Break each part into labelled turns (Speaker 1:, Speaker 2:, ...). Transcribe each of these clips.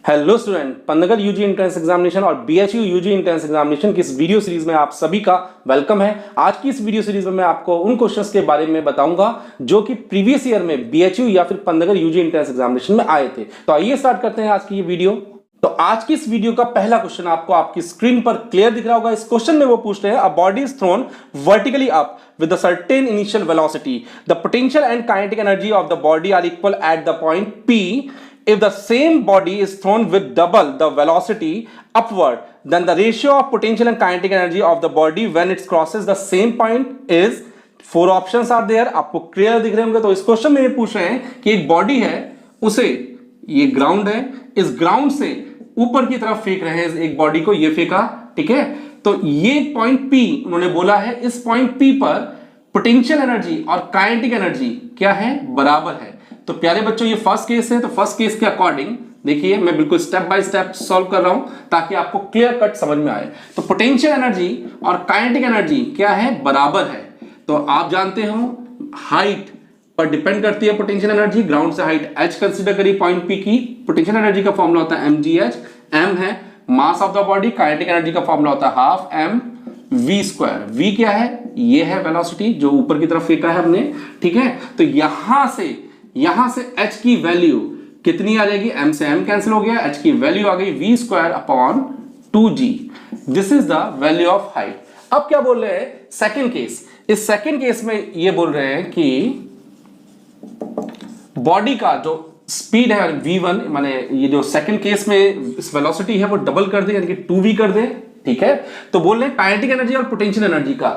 Speaker 1: Hello student, Pantnagar UG entrance examination और BHU UG entrance examination की इस वीडियो सीरीज में आप सभी का वेलकम है। आज की इस वीडियो सीरीज में मैं आपको उन क्वेश्चंस के बारे में बताऊंगा जो कि प्रीवियस ईयर में बीएचयू या फिर पंतनगर यूजी एंट्रेंस एग्जामिनेशन में आए थे। तो आइए स्टार्ट करते हैं आज की ये वीडियो। तो आज की इस वीडियो का पहला क्वेश्चन आपको आपकी स्क्रीन पर क्लियर दिख रहा होगा। इस क्वेश्चन में वो पूछ रहे हैं, a body is thrown vertically up with a certain initial velocity, the potential and kinetic energy of the body are equal at the point P. If the same body is thrown with double the velocity upward, then the ratio of potential and kinetic energy of the body when it crosses the same point is, four options are there. आपको clear दिख रहे होंगे। तो इस question में ये पूछ रहे हैं कि एक बॉडी है, उसे ये ग्राउंड है, इस ग्राउंड से ऊपर की तरफ फेंक रहे हैं एक बॉडी को, ये फेंका, ठीक है। तो ये पॉइंट P उन्होंने बोला है, इस पॉइंट P पर पोटेंशियल एनर्जी और काइनेटिक एनर्जी क्या है, बराबर है। तो प्यारे बच्चों, ये फर्स्ट केस है। तो फर्स्ट केस के अकॉर्डिंग देखिए, मैं बिल्कुल स्टेप बाय स्टेप सॉल्व कर रहा हूं ताकि आपको क्लियर कट समझ में आए। तो पोटेंशियल एनर्जी और काइनेटिक एनर्जी क्या है, बराबर है। तो आप जानते हो हाइट पर डिपेंड करती है पोटेंशियल एनर्जी। ग्राउंड से हाइट h कंसीडर करी पॉइंट P की। पोटेंशियल एनर्जी का फॉर्मूला होता है mgh, m है mass of the body. Kinetic energy का फॉर्मूला होता है half m v square. v क्या है, ये है वेलोसिटी जो ऊपर की तरफ फेंका है हमने, ठीक है। तो यहां से h की वैल्यू कितनी आ जाएगी, m से m कैंसिल हो गया, h की वैल्यू आ गई v square upon 2g। This is the value of height. अब क्या बोल रहे हैं, सेकेंड केस। इस सेकेंड केस में ये बोल रहे हैं कि बॉडी का जो स्पीड है v1, माने ये जो सेकंड केस में इस वेलोसिटी है वो डबल कर दे, यानी कि 2v कर दे, ठीक है। तो बोल रहे हैं काइनेटिक एनर्जी और पोटेंशियल एनर्जी का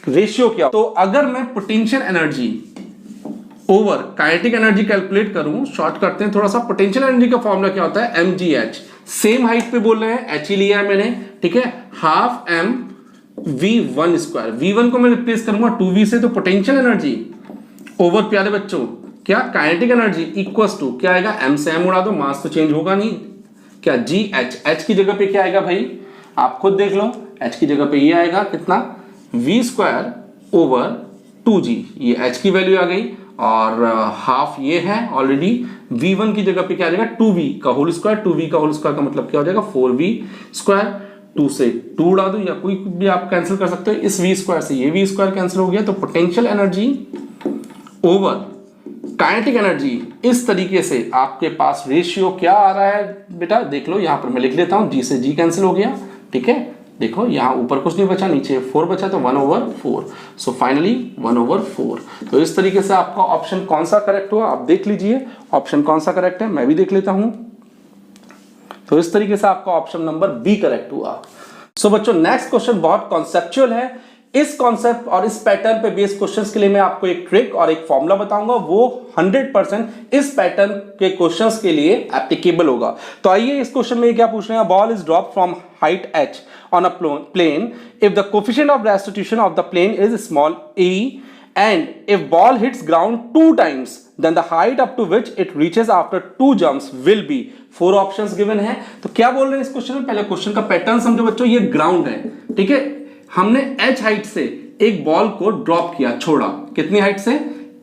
Speaker 1: रेशियो क्या। तो अगर मैं potential energy over kinetic energy calculate करूं, शॉर्ट करते हैं थोड़ा सा। पोटेंशियल एनर्जी का फॉर्मूला क्या होता है, mgh। सेम हाइट पे बोल रहे हैं, h ही लिया है मैंने, ठीक है। Half m v1 square. v1 को मैं रिप्लेस करूंगा 2v से, तो पोटेंशियल एनर्जी ओवर प्यारे बच्चों क्या, काइनेटिक एनर्जी इक्वल्स टू क्या आएगा, m से m उड़ा दो, मास तो चेंज होगा नहीं, क्या gh। h की जगह पे क्या आएगा भाई, आप खुद देख लो, h की जगह पे ये आएगा कितना, v स्क्वायर ओवर 2g। ये h की वैल्यू आ गई और हाफ ये है ऑलरेडी। v1 की जगह पे क्या आ जाएगा, 2v का होल स्क्वायर। 2v का होल स्क्वायर का मतलब क्या हो जाएगा, 4v स्क्वायर। 2 से 2 उड़ा दो या कोई भी आप कैंसिल कर सकते हो। इस v स्क्वायर से ये v स्क्वायर कैंसिल हो गया। तो potential energy over kinetic energy, इस तरीके से आपके पास रेशियो क्या आ रहा है बेटा, देख लो। यहां पर मैं लिख लेता हूं, g से g कैंसिल हो गया, ठीक है। देखो यहां ऊपर कुछ नहीं बचा, नीचे 4 बचा, तो 1/4। So finally 1/4। तो इस तरीके से आपका ऑप्शन कौन सा करेक्ट हुआ, आप देख लीजिए ऑप्शन कौन सा करेक्ट है, मैं भी देख लेता हूं। तो इस तरीके से आपका ऑप्शन नंबर बी करेक्ट हुआ। सो बच्चों, नेक्स्ट क्वेश्चन बहुत कॉन्सेप्चुअल है। इस कॉन्सेप्ट और इस पैटर्न पे बेस्ड क्वेश्चंस के लिए मैं आपको एक ट्रिक और एक फॉर्मूला बताऊंगा, वो 100% इस पैटर्न के क्वेश्चंस के लिए एप्लीकेबल होगा। तो आइए, इस क्वेश्चन में क्या पूछ रहे हैं, ball is drop from height h on a plane if the coefficient of restitution of the plane is small e and if ball hits ground 2 times then the height up to which it reaches after 2 jumps will be। 4 options given है। तो क्या बोल रहे हैं इस question में, पहले question का पैटर्न समझो बच्चों। ये ग्राउंड है, ठीक है। हमने h हाइट से एक बॉल को ड्रॉप किया, छोड़ा, कितनी हाइट से,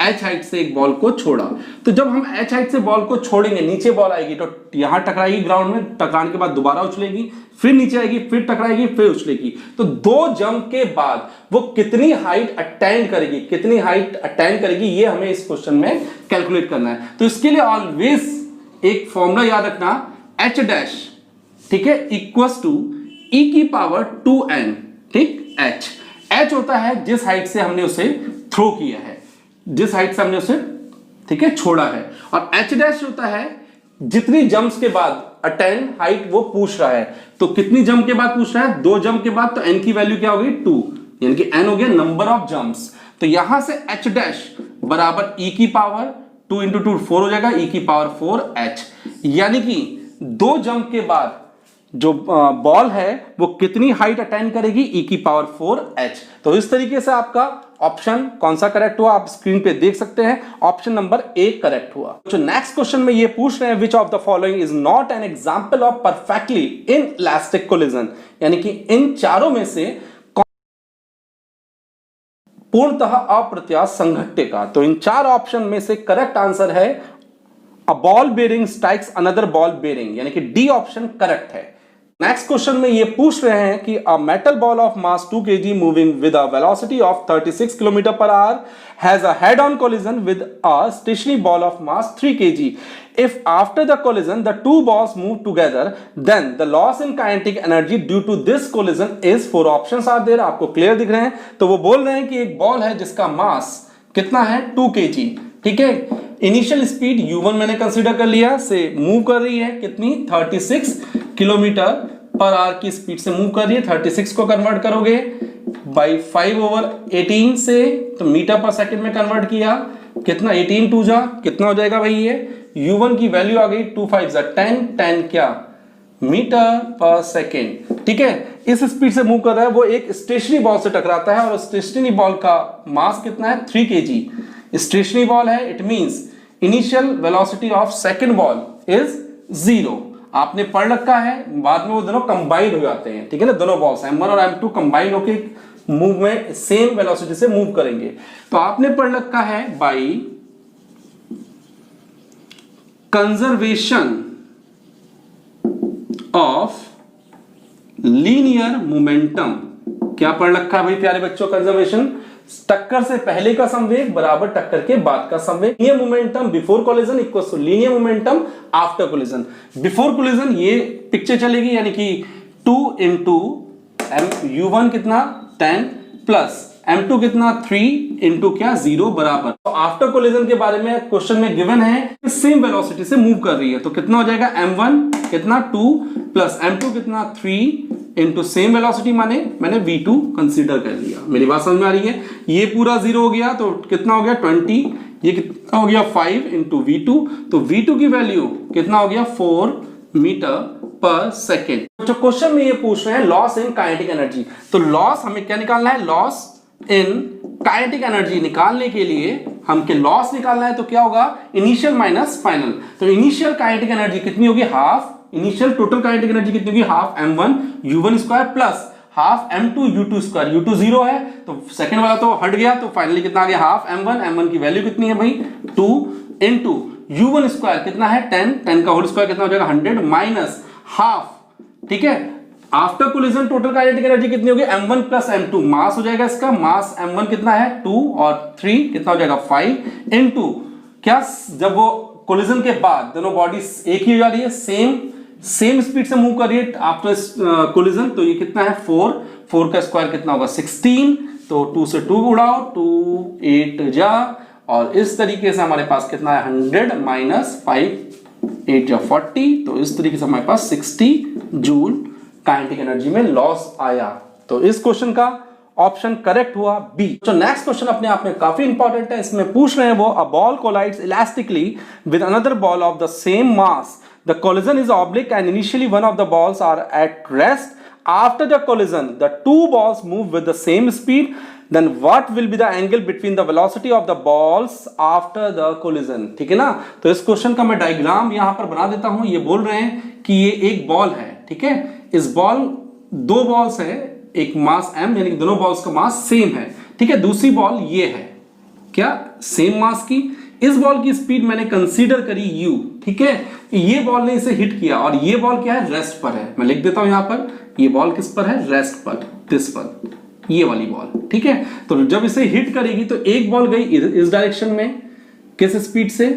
Speaker 1: h हाइट से एक बॉल को छोड़ा। तो जब हम h हाइट से बॉल को छोड़ेंगे, नीचे बॉल आएगी तो यहां टकराएगी ग्राउंड में, टकराने के बाद दोबारा उछलेगी, फिर नीचे आएगी, फिर टकराएगी, फिर उछलेगी। तो 2 जंप के बाद वो कितनी हाइट अटेंड करेगी, कितनी हाइट अटेंड करेगी, ये हमें इस क्वेश्चन में कैलकुलेट करना है। तो इसके लिए ऑलवेज एक फॉर्मूला याद रखना, h डैश, ठीक है, इक्वल्स टू e की पावर 2n, ठीक। h होता है जिस हाइट से हमने उसे थ्रो किया है, जिस हाइट से हमने उसे, ठीक है, छोड़ा है। और h डैश होता है जितनी जंप्स के बाद अटेंड हाइट वो पूछ रहा है। तो कितनी जंप के बाद पूछ रहा है, 2 जंप के बाद। तो n की वैल्यू क्या होगी, 2, यानी कि n हो गया नंबर ऑफ जंप्स। तो यहां से h डैश बराबर e की पावर 2 × 2 4 हो जाएगा, e की पावर 4h, यानी कि 2 जंप के बाद जो बॉल है वो कितनी हाइट अटेंड करेगी, e की पावर 4h। तो इस तरीके से आपका ऑप्शन कौन सा करेक्ट हुआ, आप स्क्रीन पे देख सकते हैं, ऑप्शन नंबर ए करेक्ट हुआ। तो नेक्स्ट क्वेश्चन में ये पूछ रहे हैं, which of the following is not an example of perfectly in elastic collision, यानी कि इन चारों में से पूर्णतः अप्रत्याश संघट्य का। तो इन 4 ऑप्शन में से करेक्ट आंसर है a ball bearing strikes another ball bearing, यानी कि डी ऑप्शन करेक्ट है। नेक्स्ट क्वेश्चन में ये पूछ रहे हैं कि a metal ball of mass 2 kg moving with a velocity of 36 kilometre per hour has a head on collision with a stationary ball of mass 3 kg। If after the collision the two balls move together, then the loss in kinetic energy due to this collision is 4 options are there। आपको clear दिख रहे हैं? तो वो बोल रहे हैं कि एक बॉल है जिसका मास कितना है 2 kg, ठीक है। इनिशियल स्पीड u1 मैंने कंसीडर कर लिया, से मूव कर रही है कितनी 36 किलोमीटर पर आवर की स्पीड से मूव कर रही है। 36 को कन्वर्ट करोगे बाई 5/18 से, तो मीटर पर सेकंड में कन्वर्ट किया, कितना 18 टू जा कितना हो जाएगा भाई, ये u1 की वैल्यू आ गई 2 5 10, 10 क्या मीटर पर सेकेंड, ठीक है। इस स्पीड से मूव कर रहा है, वो एक स्टेशनरी बॉल से टकराता है और स्टेशनरी बॉल का मास कितना है 3 kg। स्टेशनरी बॉल है, it means initial velocity of second ball is 0। आपने पढ़ रखा है, बाद में वो दोनों कंबाइंड हो जाते हैं, ठीक है ना। दोनों बॉल्स m1 और m2 कंबाइंड होके मूव में सेम वेलोसिटी से मूव करेंगे। तो आपने पढ़ रखा है by conservation of linear momentum. क्या पढ़ रखा है भाई प्यारे बच्चों? कंजर्वेशन, टक्कर से पहले का संवेग बराबर टक्कर के बाद का संवेग। Linear momentum before collision equals to linear momentum after collision. Before collision ये पिक्चर चलेगी, यानी कि 2 इंटू u1 कितना 10 प्लस m2 कितना 3 इंटू क्या 0 बराबर। तो आफ्टर कोलिजन के बारे में क्वेश्चन में गिवन है, सेम वेलोसिटी से मूव कर रही है, तो कितना हो जाएगा m1 कितना 2 प्लस m2 कितना 3 इंटू सेम वेलोसिटी, माने मैंने v2 कंसीडर कर लिया। मेरी बात समझ में आ रही है? ये पूरा 0 हो गया तो कितना हो गया 20, ये कितना हो गया 5 इंटू v2, तो v2 की वैल्यू कितना हो गया 4 मीटर पर सेकेंड। जो क्वेश्चन में ये पूछ रहे हैं लॉस इन काइनेटिक एनर्जी, तो लॉस हमें क्या निकालना है? लॉस इन काइनेटिक एनर्जी निकालने के लिए हमके लॉस निकालना है, तो क्या होगा इनिशियल माइनस फाइनल। तो इनिशियल काइनेटिक एनर्जी कितनी होगी? Half. Initial total kinetic energy कितनी होगी? Half m1 u1 square plus half m2 u2 square. u2 0 है तो सेकंड वाला तो हट गया, तो फाइनली कितना आ गया हाफ m1 की वैल्यू कितनी है भाई 2 इंटू u1 स्क्वायर कितना है 10, 10 का होल स्क्वायर कितना हो जाएगा 100 माइनस हाफ, ठीक है। After collision total kinetic energy कितनी होगी? m1 प्लस m2, मास हो जाएगा इसका, मास m1 कितना है 2 और 3 कितना हो जाएगा 5 इंटू क्या, जब वो कोलिजन के बाद दोनों बॉडीज एक ही हो जा रही है, सेम स्पीड से मूव कर रही है आफ्टर कोलिजन, तो ये कितना है 4 का स्क्वायर कितना होगा 16, तो 2 से 2 उड़ाओ 2 8 जा, और इस तरीके से हमारे पास कितना है 100 माइनस 5 8 जा 40, तो इस तरीके से हमारे पास 60 जूल काइनेटिक एनर्जी में लॉस आया। तो इस क्वेश्चन का ऑप्शन करेक्ट हुआ बी। तो नेक्स्ट क्वेश्चन अपने आप में काफी इंपॉर्टेंट है, इसमें पूछ रहे हैं वो a ball collides elastically with another ball of the same mass, the collision is oblique and initially one of the balls are at rest, after the collision the two balls move with the same speed, then what will be the angle between the velocity of the balls after the collision, ठीक है ना। तो इस question का मैं diagram यहां पर बना देता हूं। ये बोल रहे हैं कि ये एक बॉल है, ठीक है, इस बॉल दो बॉल्स है, एक मास m यानी कि दोनों बॉल्स का मास सेम है, ठीक है। दूसरी बॉल ये है क्या सेम मास की, इस बॉल की स्पीड मैंने कंसीडर करी u, ठीक है। ये बॉल ने इसे हिट किया और ये बॉल क्या है रेस्ट पर है, मैं लिख देता हूं यहां पर, ये बॉल किस पर है रेस्ट पर, दिस पर, ये वाली बॉल, ठीक है। तो जब इसे हिट करेगी तो एक बॉल गई इस डायरेक्शन में किस स्पीड से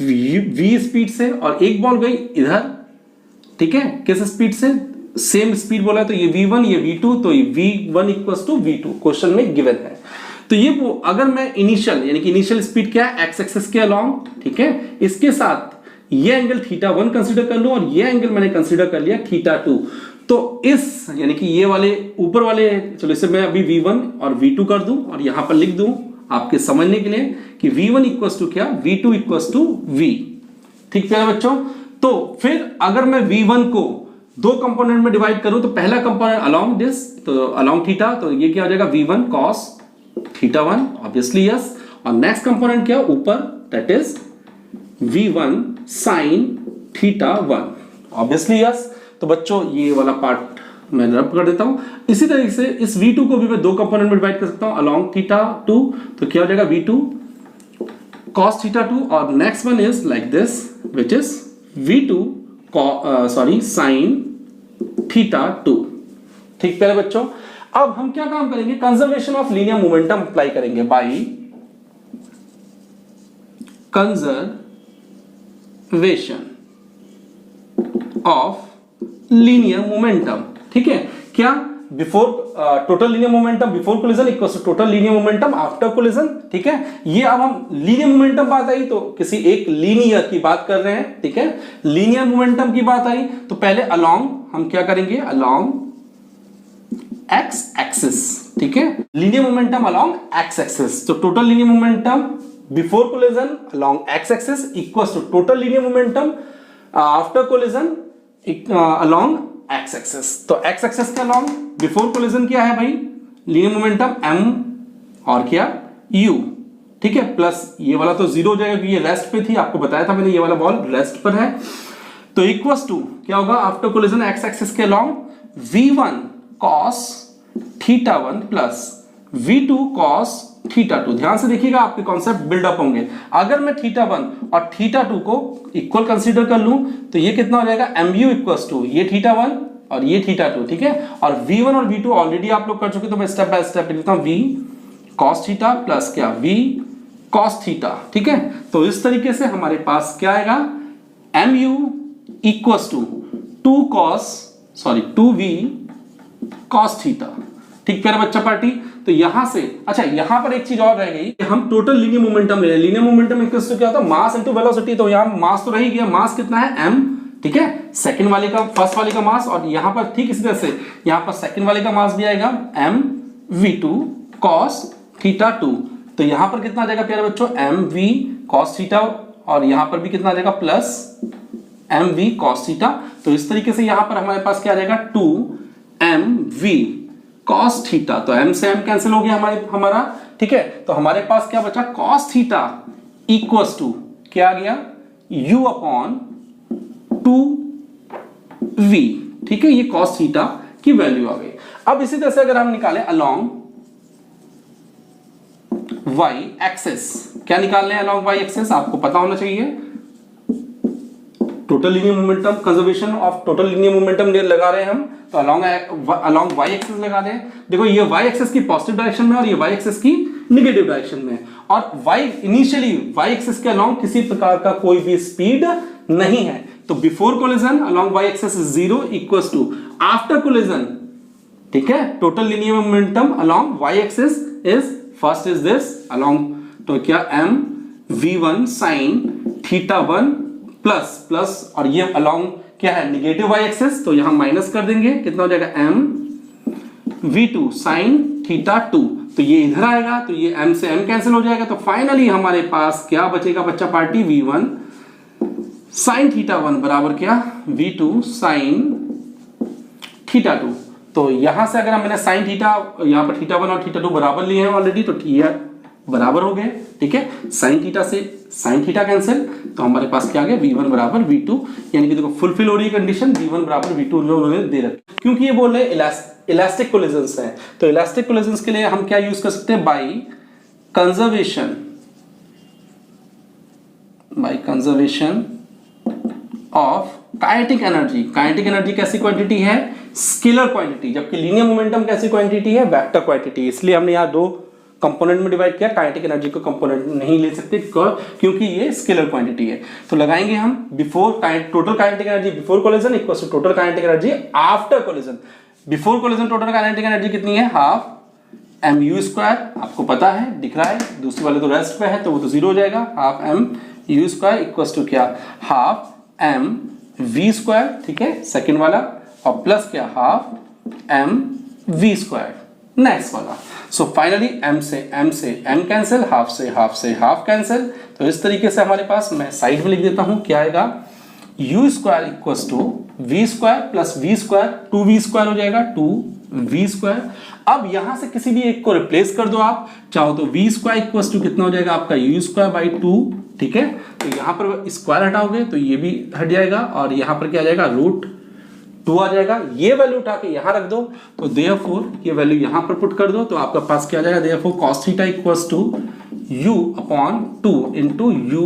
Speaker 1: v स्पीड से, और एक बॉल गई इधर, ठीक है, किस स्पीड से सेम स्पीड बोला है, तो ये v1 ये v2, तो ये v1 equals to v2 question में गिवन है। तो ये वो अगर मैं इनिशियल यानी कि इनिशियल स्पीड क्या है एक्स एक्सिस के अलोंग, ठीक है, इसके साथ ये एंगल θ1 कंसीडर कर लूं और ये एंगल मैंने कंसीडर कर लिया θ2, तो इस यानी कि ये वाले ऊपर वाले, चलो इसे मैं अभी v1 और v2 कर दूं और यहां पर लिख दूं आपके समझने के लिए कि v1 इक्वल्स टू क्या v2 इक्वल्स टू v, ठीक है बच्चों। तो फिर अगर मैं v1 को दो कंपोनेंट में डिवाइड करूं तो पहला कंपोनेंट अलोंग दिस, तो अलोंग थीटा, तो ये क्या हो जाएगा v1 cos θ1 ऑब्वियसली यस, और नेक्स्ट कंपोनेंट क्या ऊपर that is v1 sin θ1 obviously yes. तो बच्चों ये वाला पार्ट मैं रब कर देता हूं। इसी तरीके से इस v2 को भी मैं दो कंपोनेंट में डिवाइड कर सकता हूं अलोंग θ2, तो क्या हो जाएगा v2 cos theta 2 और next one is like this which is v2 sin theta 2। ठीक प्यारे बच्चों, अब हम क्या काम करेंगे, conservation of linear momentum apply करेंगे by conservation of linear momentum. ठीक है, क्या before total linear momentum before collision equal to total linear momentum after collision. ठीक है, ये अब हम लीनियर मोमेंटम बात आई तो किसी एक लीनियर की बात कर रहे हैं। ठीक है, लीनियर मोमेंटम की बात आई तो पहले अलोंग हम क्या करेंगे, अलोंग एक्स एक्सिस। ठीक है, linear momentum along X axis, तो total linear momentum before collision along X axis equals to total linear momentum after collision along X axis. तो एक्स एक्सिस के अलोंग बिफोर कोलिजन क्या है भाई, linear momentum m और क्या u। ठीक है, प्लस ये वाला तो जीरो हो जाएगा क्योंकि ये रेस्ट पे थी, आपको बताया था मैंने, ये वाला बॉल रेस्ट पर है। तो इक्वल्स टू क्या होगा, आफ्टर कोलिजन एक्स एक्सिस के along v1 cos theta 1 plus v2 cos theta 2। ध्यान से देखिएगा, आपके कॉन्सेप्ट बिल्डअप होंगे। अगर मैं थीटा 1 और थीटा 2 को इक्वल कंसीडर कर लूं तो ये कितना हो जाएगा, mu इक्वल्स टू ये थीटा 1 और ये थीटा 2। ठीक है, और v1 और v2 ऑलरेडी आप लोग कर चुके, तो मैं स्टेप बाय स्टेप लिखता हूं, v cos थीटा प्लस क्या v cos थीटा। ठीक है, तो इस तरीके से हमारे पास क्या आएगा, mu equals to 2v cos theta. ठीक प्यारा बच्चा पार्टी, तो यहां से अच्छा यहां पर एक चीज और रह गई, हम टोटल लीनियर मोमेंटम ले रहे हैं। लीनियर मोमेंटम इक्वल्स टू क्या होता है, मास इनटू वेलोसिटी। तो यहां मास तो रह गया, मास कितना है m। ठीक है, सेकंड वाले का फर्स्ट वाले का मास, और यहां पर ठीक इसी तरह से यहां पर सेकंड वाले का मास भी आएगा m v2 cos थीटा 2। तो यहां पर कितना आ जाएगा प्यारे बच्चों, m v cos थीटा, और यहां पर भी कितना आ जाएगा plus m v cos theta. तो इस तरीके से यहां पर हमारे पास क्या आ जाएगा, 2 m v cos थीटा। तो m से m कैंसिल हो गया हमारा। ठीक है, तो हमारे पास क्या बचा, cos थीटा इक्वल्स टू क्या आ गया, u अपॉन 2v। ठीक है, ये cos थीटा की वैल्यू आ गई। अब इसी तरह से अगर हम निकालें अलोंग y एक्सिस, क्या निकाल रहे हैं अलोंग y एक्सिस, आपको पता होना चाहिए, total linear momentum, conservation of total linear momentum लगा रहे हैं हम, तो अलोंग y एक्सिस लगा दें। देखो ये y एक्सिस की पॉजिटिव डायरेक्शन में और ये y एक्सिस की नेगेटिव डायरेक्शन में, और इनिशियली y एक्सिस के अलोंग किसी प्रकार का कोई भी स्पीड नहीं है। तो before collision along y axis is 0 equals to after collision, ठीक है, total linear momentum along y axis is first is this along, तो क्या m v1 sin theta 1 plus और ये अलोंग क्या है, नेगेटिव y एक्सिस, तो यहां माइनस कर देंगे, कितना हो जाएगा m v2 sin थीटा 2। तो ये इधर आएगा, तो ये m से m कैंसिल हो जाएगा। तो फाइनली हमारे पास क्या बचेगा बच्चा पार्टी, v1 sin थीटा 1 बराबर क्या, v2 sin थीटा 2। तो यहां से अगर हमने sin थीटा, यहां पर थीटा 1 और थीटा 2 बराबर लिए हैं ऑलरेडी, तो ये बराबर हो गए। ठीक है, sin थीटा से sin थीटा कैंसिल, तो हमारे पास क्या आ गया, v1 बराबर v2, यानी कि देखो फुलफिल हो रही है कंडीशन, v1 बराबर v2 जो उन्होंने दे रखा। क्योंकि ये बोल रहे हैं इलास्टिक कोलिजन्स हैं, तो इलास्टिक कोलिजन्स के लिए हम क्या यूज कर सकते हैं, by conservation of kinetic energy. Kinetic energy कैसी क्वांटिटी है, स्केलर क्वांटिटी, जबकि लीनियर मोमेंटम कैसी क्वांटिटी है, वेक्टर क्वांटिटी। इसलिए हमने यहाँ दो कंपोनेंट में डिवाइड किया, काइनेटिक एनर्जी को कंपोनेंट नहीं ले सकते क्योंकि ये स्केलर क्वांटिटी है। तो लगाएंगे हम before total kinetic energy before collision equals to total kinetic energy after collision. Before collision total kinetic energy कितनी है, हाफ mu स्क्वायर, आपको पता है, दिख रहा है, दूसरे वाले तो रेस्ट पे है तो वो तो जीरो हो जाएगा, half mu square equals to क्या, हाफ m v स्क्वायर। ठीक है, सेकेंड वाला, और प्लस क्या, half m v square next वाला। सो फाइनली m से m कैंसिल, हाफ से हाफ कैंसिल। तो इस तरीके से हमारे पास, मैं साइड में लिख देता हूं, क्या आएगा, u square equals to v square plus v square, 2v square हो जाएगा, 2v स्क्वायर। अब यहां से किसी भी एक को रिप्लेस कर दो आप चाहो तो, v स्क्वायर इक्वल्स टू कितना हो जाएगा आपका, u स्क्वायर बाई 2। ठीक है, तो यहां पर स्क्वायर हटाओगे तो ये भी हट जाएगा, और यहां पर क्या आ जाएगा, √2 आ जाएगा। ये वैल्यू उठा के यहां रख दो, तो देयरफॉर ये वैल्यू यहां पर पुट कर दो, तो आपका पास क्या आ जाएगा, therefore cos theta equals to u upon 2 into u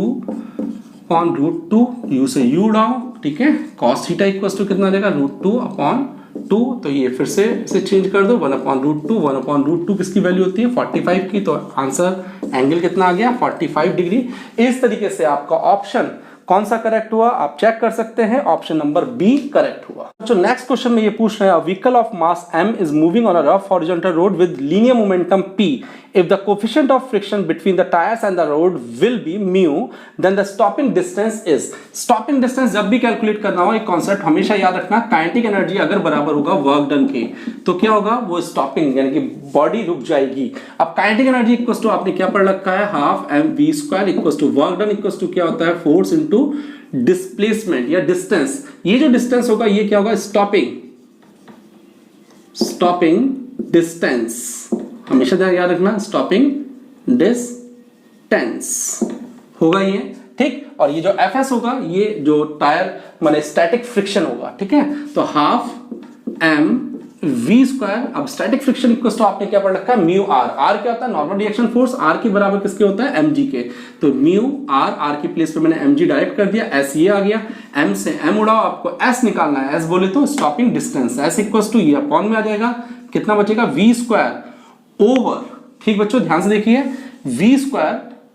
Speaker 1: upon √2, u से u उड़ाओ, ठीक है, cos थीटा इक्वल टू कितना आ जाएगा √2 अपॉन 2, तो ये फिर से इसे चेंज कर दो, 1 अपॉन √2, 1 अपॉन √2 किसकी वैल्यू होती है 45 की, तो आंसर एंगल कितना आ गया 45 डिग्री। इस तरीके से आपका ऑप्शन कौन सा करेक्ट हुआ आप चेक कर सकते हैं, ऑप्शन नंबर बी करेक्ट हुआ। तो नेक्स्ट क्वेश्चन में ये पूछ रहे हैं, vehicle of mass m is moving on a rough horizontal road with linear momentum p if the coefficient of friction between the tires and the road will be mu then the stopping distance is। stopping distance जब भी calculate करना हो एक concept हमेशा याद रखना, kinetic energy अगर बराबर होगा वर्क डन के तो क्या होगा वो स्टॉपिंग यानी कि बॉडी रुक जाएगी। अब काइनेटिक एनर्जी इक्वल टू आपने क्या पढ़ रखा है half mv² equal to work done equal to क्या होता है फोर्स इनटू डिस्प्लेसमेंट या डिस्टेंस। ये जो डिस्टेंस होगा ये क्या होगा स्टॉपिंग डिस्टेंस, हमेशा ध्यान याद रखना स्टॉपिंग डिस्टेंस होगा ये, ठीक। और ये जो Fs होगा ये जो टायर माने स्टैटिक फ्रिक्शन होगा, ठीक है, तो हाफ mv²। अब स्टैटिक फ्रिक्शन इक्वल टू आपने क्या पढ़ रखा है म्यू आर, आर क्या होता है नॉर्मल रिएक्शन फोर्स, आर के बराबर किसके होता है mg के, तो म्यू आर, आर की प्लेस पे मैंने mg डायरेक्ट कर दिया, s ये आ गया, m से m उड़ाओ, आपको s निकालना है, s बोले तो stopping distance, s equal to ये अपॉन में आ जाएगा, कितना बचेगा v² ओवर, ठीक बच्चों ध्यान से देखिए, v²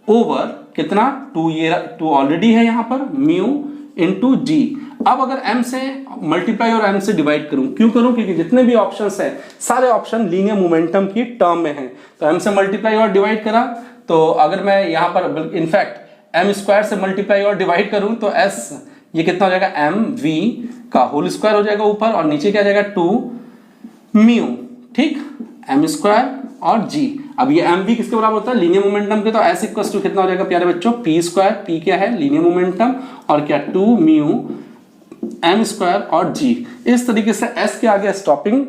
Speaker 1: ओवर कितना 2, ये 2 ऑलरेडी है यहां पर, म्यू इंटू जी। अब अगर m से मल्टीप्लाई और m से डिवाइड करूं, क्यों करूं क्योंकि जितने भी ऑप्शंस हैं सारे ऑप्शन लीनियर मोमेंटम की टर्म में हैं, तो m से मल्टीप्लाई और डिवाइड करा, तो अगर मैं यहां पर इनफैक्ट m² से मल्टीप्लाई और डिवाइड करूं तो s ये कितना हो जाएगा mv का होल स्क्वायर हो जाएगा ऊपर, और नीचे क्या जाएगा 2 म्यू, ठीक, m² और g। अब ये mv किसके बराबर होता है लीनियर मोमेंटम के, तो s इक्वल टू कितना हो जाएगा प्यारे बच्चों p², p क्या है लीनियर मोमेंटम, और क्या 2 म्यू m² और g। इस तरीके से s के आगे स्टॉपिंग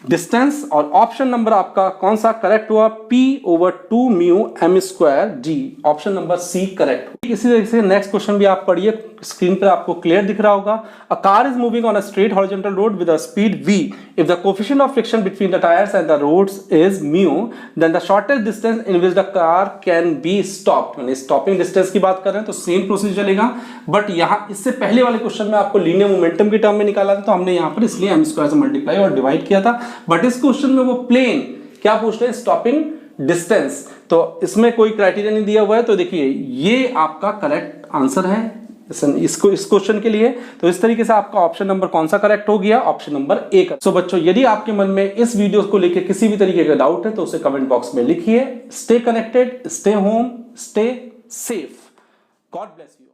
Speaker 1: डिस्टेंस, और ऑप्शन नंबर आपका कौन सा करेक्ट हुआ p over 2 mu m² g, option number C correct हुआ। इसी तरीके से नेक्स्ट क्वेश्चन भी आप पढ़िए, स्क्रीन पर आपको क्लियर दिख रहा होगा, a car is moving on a straight horizontal road with a speed v if the coefficient of friction between the tires and the roads is mu then the shortest distance in which the car can be stopped। मैंने stopping distance की बात कर रहे हैं तो same procedure चलेगा, but यहां इससे पहले वाले क्वेश्चन में आपको लीनियर मोमेंटम की टर्म में निकाला था, तो हमने यहां पर इसलिए m² से मल्टीप्लाई और डिवाइड किया था, बट इस क्वेश्चन में वो प्लेन क्या पूछ रहे हैं स्टॉपिंग डिस्टेंस, तो इसमें कोई क्राइटेरिया नहीं दिया हुआ है, तो देखिए ये आपका करेक्ट आंसर है इस क्वेश्चन के लिए। तो इस तरीके से आपका ऑप्शन नंबर कौन सा करेक्ट हो गया, ऑप्शन नंबर ए का। सो बच्चों यदि आपके मन में इस वीडियो को लेकर किसी भी तरीके का डाउट है तो उसे कमेंट बॉक्स में लिखिए। Stay connected, stay home, stay safe, God bless you.